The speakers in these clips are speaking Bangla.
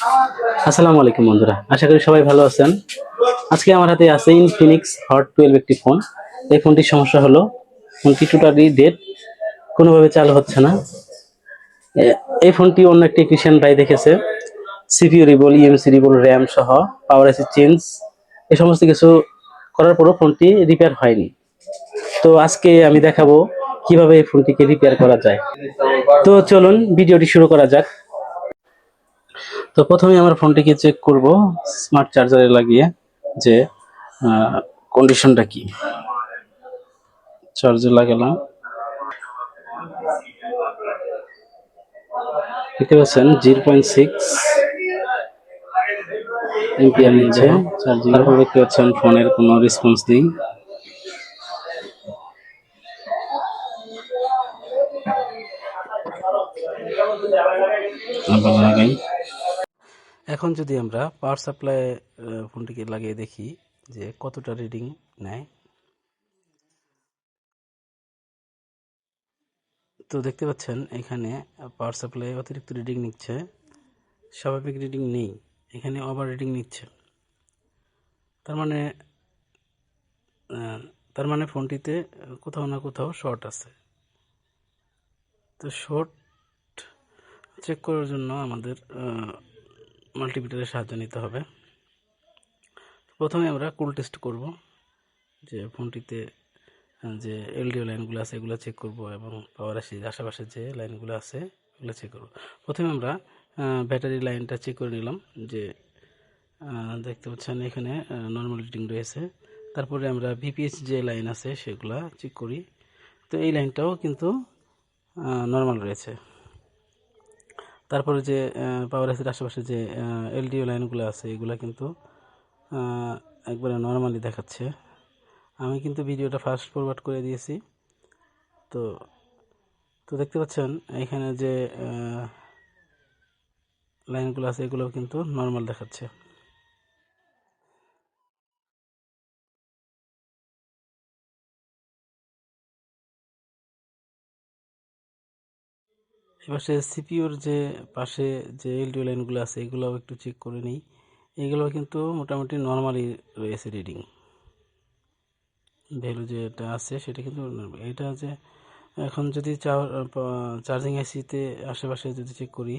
আসসালামু আলাইকুম বন্ধুরা, আশা করি সবাই ভালো আছেন। আজকে আমার হাতে আছে ইনফিনিক্স হট 12 একটি ফোন। এই ফোনটির সমস্যা হলো ফোনটি টোটালি ডেড, কোনোভাবে চালু হচ্ছে না। এই ফোনটি অন্য একটি টেকনিশিয়ান ভাই দেখেছে, সিপিইউ রিবল, ইএমসি রিবল, র্যাম সহ পাওয়ার আইসি চেঞ্জ এই সমস্ত কিছু করার পরও ফোনটি রিপেয়ার হয়নি। তো আজকে আমি দেখাবো কিভাবে এই ফোনটিকে রিপেয়ার করা যায়। তো চলুন ভিডিওটি শুরু করা যাক। তো প্রথমে আমার ফোনটিকে চেক করব স্মার্ট চার্জারে লাগিয়ে যে কন্ডিশনটা কি। চার্জে লাগালাম, দেখতে পাচ্ছেন 0.6 এম্পিয়ার নিচ্ছে চার্জিং। তারপর দেখতে পাচ্ছেন ফোনের কোনো রেসপন্স নেই। আবার লাগাই। এখন যদি আমরা পাওয়ার সাপ্লাই ফোনটিকে লাগিয়ে দেখি যে কতটা রিডিং নেয়। তো দেখতে পাচ্ছেন এখানে পাওয়ার সাপ্লাই অতিরিক্ত রিডিং নিচ্ছে, স্বাভাবিক রিডিং নেই, এখানে ওভার রিডিং নিচ্ছে। তার মানে ফোনটিতে কোথাও না কোথাও শর্ট আছে। তো শর্ট চেক করার জন্য আমাদের মাল্টিমিটারের সাহায্য নিতে হবে। প্রথমে আমরা কুল টেস্ট করব, যে ফোনটিতে যে এলডিও লাইনগুলো আছে এগুলো চেক করব এবং পাওয়ার আশেপাশে যে লাইনগুলো আছে এগুলো চেক করব। প্রথমে আমরা ব্যাটারি লাইনটা চেক করে নিলাম, যে দেখতে পাচ্ছেন এখানে নর্মাল রিডিং রয়েছে। তারপরে আমরা ভিপিএস যে লাইন আছে সেগুলা চেক করি। তো এই লাইনটাও কিন্তু নর্মাল রয়েছে। তারপরে যে পাওয়ার আইসির আশেপাশে যে এলডিও লাইনগুলো আছে এগুলো কিন্তু একবারে নর্মালি দেখাচ্ছে। আমি কিন্তু ভিডিওটা ফাস্ট ফরওয়ার্ড করে দিয়েছি। তো তো দেখতে পাচ্ছেন এখানে যে লাইনগুলো আছে এগুলোও কিন্তু নর্মাল দেখাচ্ছে। এবার সে সিপিইউর যে পাশে যে এলডিও লাইনগুলো আছে এগুলোও একটু চেক করে নিই। এগুলো কিন্তু মোটামুটি নর্মালি রয়েছে রিডিং, ভ্যালু যেটা আছে সেটা কিন্তু এটা যে এখন যদি চার্জিং আইসিতে আশেপাশে যদি চেক করি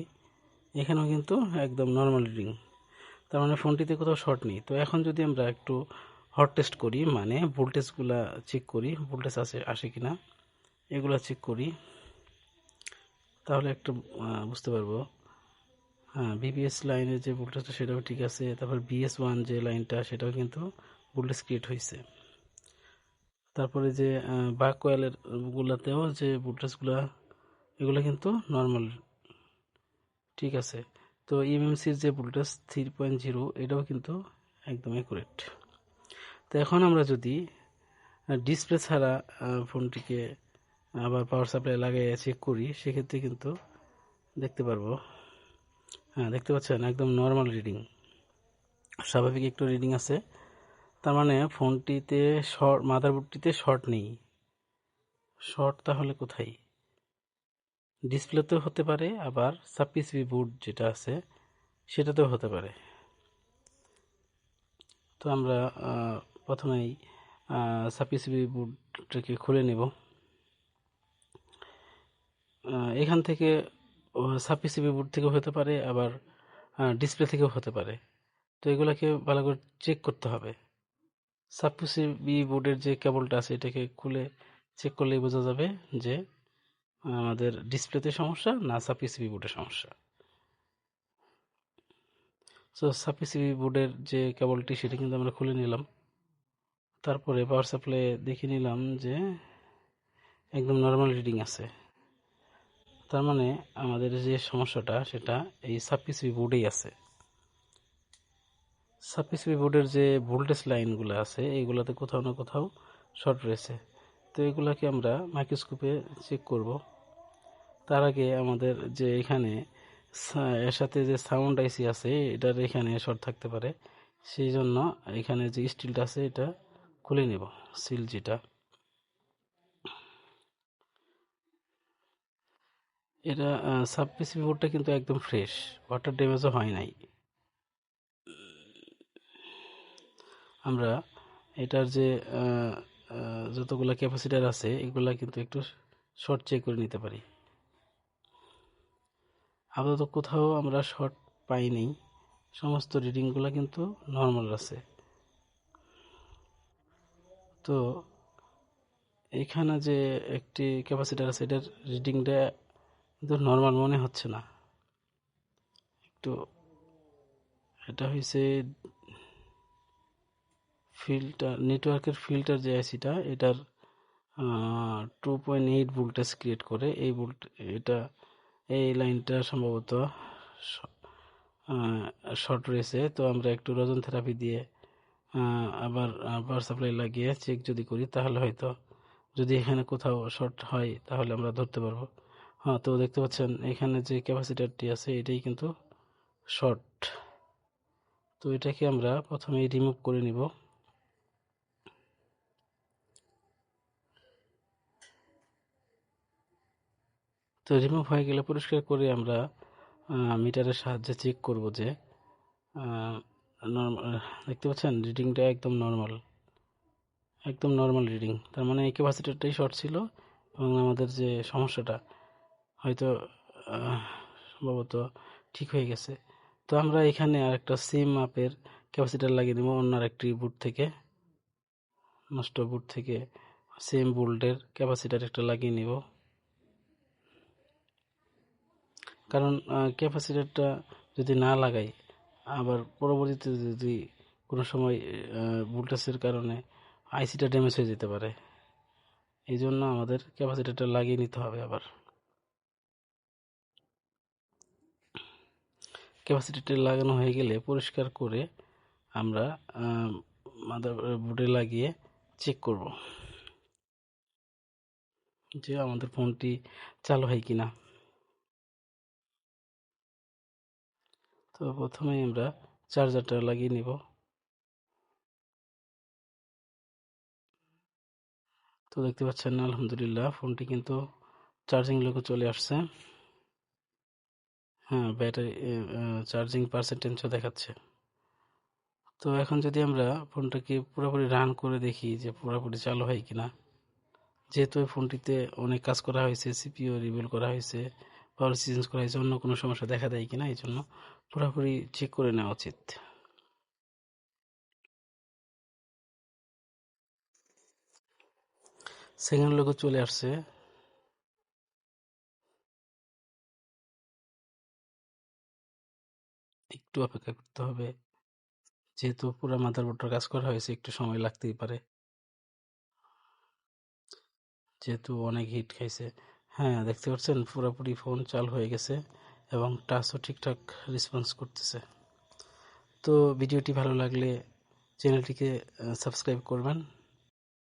এখানেও কিন্তু একদম নর্মাল রিডিং। তার মানে ফোনটিতে কোথাও শর্ট নেই। তো এখন যদি আমরা একটু হট টেস্ট করি, মানে ভোল্টেজগুলা চেক করি, ভোল্টেজ আসে কিনা এগুলা চেক করি, তাহলে একটু বুঝতে পারবো। হ্যাঁ, বিবিএস লাইনের যে ভোল্টেজটা সেটাও ঠিক আছে। তারপর বিএস1 যে লাইনটা সেটাও কিন্তু ভোল্টেজ ক্রিয়েট হয়েছে। তারপরে যে বাক কয়েলের গুলাতেও যে ভোল্টেজগুলা এগুলো কিন্তু নর্মাল ঠিক আছে। তো ইএমএমসির যে ভোল্টেজ 3.0 এটাও কিন্তু একদম অ্যাকুরেট। তো এখন আমরা যদি ডিসপ্লে ছাড়া ফোনটিকে আবার পাওয়ার সাপ্লাই লাগিয়ে চেক করি সেক্ষেত্রে কিন্তু দেখতে পারবো, হ্যাঁ দেখতে পাচ্ছেন একদম নর্মাল রিডিং, স্বাভাবিক একটু রিডিং আছে। তার মানে ফোনটিতে মাদারবোর্ডটিতে শর্ট নেই। শর্ট তাহলে কোথায়? ডিসপ্লেতেও হতে পারে, আবার সাবপিসিবি বোর্ড যেটা আছে সেটাতেও হতে পারে। তো আমরা প্রথমেই সাবপিসিবি বোর্ডটাকে খুলে নেব। এখান থেকে সাবপিসিবি বোর্ড থেকেও হতে পারে, আবার ডিসপ্লে থেকেও হতে পারে। তো এগুলোকে ভালো করে চেক করতে হবে। সাবপিসিবি বোর্ডের যে কেবলটা আছে এটাকে খুলে চেক করলেই বোঝা যাবে যে আমাদের ডিসপ্লেতে সমস্যা না সাবপিসিবি বোর্ডের সমস্যা। সো সাবপিসিবি বোর্ডের যে কেবলটি সেটা কিন্তু আমরা খুলে নিলাম। তারপরে পাওয়ার সাপ্লাই দেখে নিলাম যে একদম নর্মাল রিডিং আছে। তার মানে আমাদের যে সমস্যাটা সেটা এই সাবপিসিবি বোর্ডেই আছে। সাবপিসিবি বোর্ডের যে ভোল্টেজ লাইনগুলো আছে এইগুলোতে কোথাও না কোথাও শর্ট রয়েছে। তো এগুলাকে আমরা মাইক্রোস্কোপে চেক করব। তার আগে আমাদের যে এখানে এর সাথে যে সাউন্ড আইসি আছে এটার এখানে শর্ট থাকতে পারে। সেই জন্য এখানে যে স্টিলটা আছে এটা খুলে নেব, সিল যেটা। এটা সাবপিসিবি বোর্ডটা কিন্তু একদম ফ্রেশ, ওয়াটার ড্যামেজও হয় নাই। আমরা এটার যে যতগুলা ক্যাপাসিটার আছে এগুলা কিন্তু একটু শর্ট চেক করে নিতে পারি। আপাতত কোথাও আমরা শর্ট পাইনি, সমস্ত রিডিংগুলো কিন্তু নর্মাল আছে। তো এখানে যে একটি ক্যাপাসিটার আছে এটার রিডিংটা কিন্তু নর্মাল মনে হচ্ছে না। একটু এটা হয়েছে ফিল্টার, নেটওয়ার্কের ফিল্টার যে আইসিটা এটার 2.8 ভোল্টেজ ক্রিয়েট করে। এই লাইনটা সম্ভবত শর্ট রয়েছে। তো আমরা একটু রজন থেরাপি দিয়ে আবার পাওয়ার সাপ্লাই লাগিয়ে চেক যদি করি তাহলে হয়তো, যদি এখানে কোথাও শর্ট হয় তাহলে আমরা ধরতে পারবো। হ্যাঁ, তো দেখতে পাচ্ছেন এখানে যে ক্যাপাসিটারটি আছে এটাই কিন্তু শর্ট। তো এটাকে আমরা প্রথমেই রিমুভ করে নিব। তো রিমুভ হয়ে গেলে পরিষ্কার করে আমরা মিটারের সাহায্যে চেক করব যে দেখতে পাচ্ছেন রিডিংটা একদম নর্মাল রিডিং। তার মানে এই ক্যাপাসিটারটাই শর্ট ছিল এবং আমাদের যে সমস্যাটা হয়তো সম্ভবত ঠিক হয়ে গেছে। তো আমরা এখানে আরেকটা সেম মাপের ক্যাপাসিটার লাগিয়ে দেবো অন্য আরেকটি বুট থেকে, নষ্ট বুট থেকে সেম ভোল্টের ক্যাপাসিটার একটা লাগিয়ে নিব। কারণ ক্যাপাসিটারটা যদি না লাগাই আবার পরবর্তীতে যদি কোনো সময় ভোল্টেজের কারণে আইসিটা ড্যামেজ হয়ে যেতে পারে, এই জন্য আমাদের ক্যাপাসিটারটা লাগিয়ে নিতে হবে। আবার ক্যাপাসিটারটা লাগানো হয়ে গেলে পরিষ্কার করে আমরা মাদার বোর্ডে লাগিয়ে চেক করব যে আমাদের ফোনটি চালু হয় কিনা। তো প্রথমেই আমরা চার্জারটা লাগিয়ে নিব। তো দেখতে পাচ্ছেন আলহামদুলিল্লাহ ফোনটি কিন্তু চার্জিং লোকে চলে আসছে। হ্যাঁ, ব্যাটারি চার্জিং পার্সেন্টেজও দেখাচ্ছে। তো এখন যদি আমরা ফোনটাকে পুরোপুরি রান করে দেখি যে পুরোপুরি চালু হয় কিনা, যেহেতু এই ফোনটিতে অনেক কাজ করা হয়েছে, সিপিইউ রিবিল্ড করা হয়েছে, পাওয়ার চেঞ্জ করা হয়েছে, অন্য কোনো সমস্যা দেখা দেয় কিনা এই জন্য পুরোপুরি চেক করে নেওয়া উচিত। সেকেন্ড লোগো চলে আসছে। একটু অপেক্ষা করতে হবে, যেহেতু পুরো মাদারবোর্ডটা কাজ করা হয়েছে একটু সময় লাগতেই পারে, যেহেতু অনেক হিট খাইছে। হ্যাঁ, দেখতে পাচ্ছেন পুরোপুরি ফোন চালু হয়ে গেছে এবং টাচও ঠিকঠাক রেসপন্স করতেছে। তো ভিডিওটি ভালো লাগলে চ্যানেলটিকে সাবস্ক্রাইব করবেন।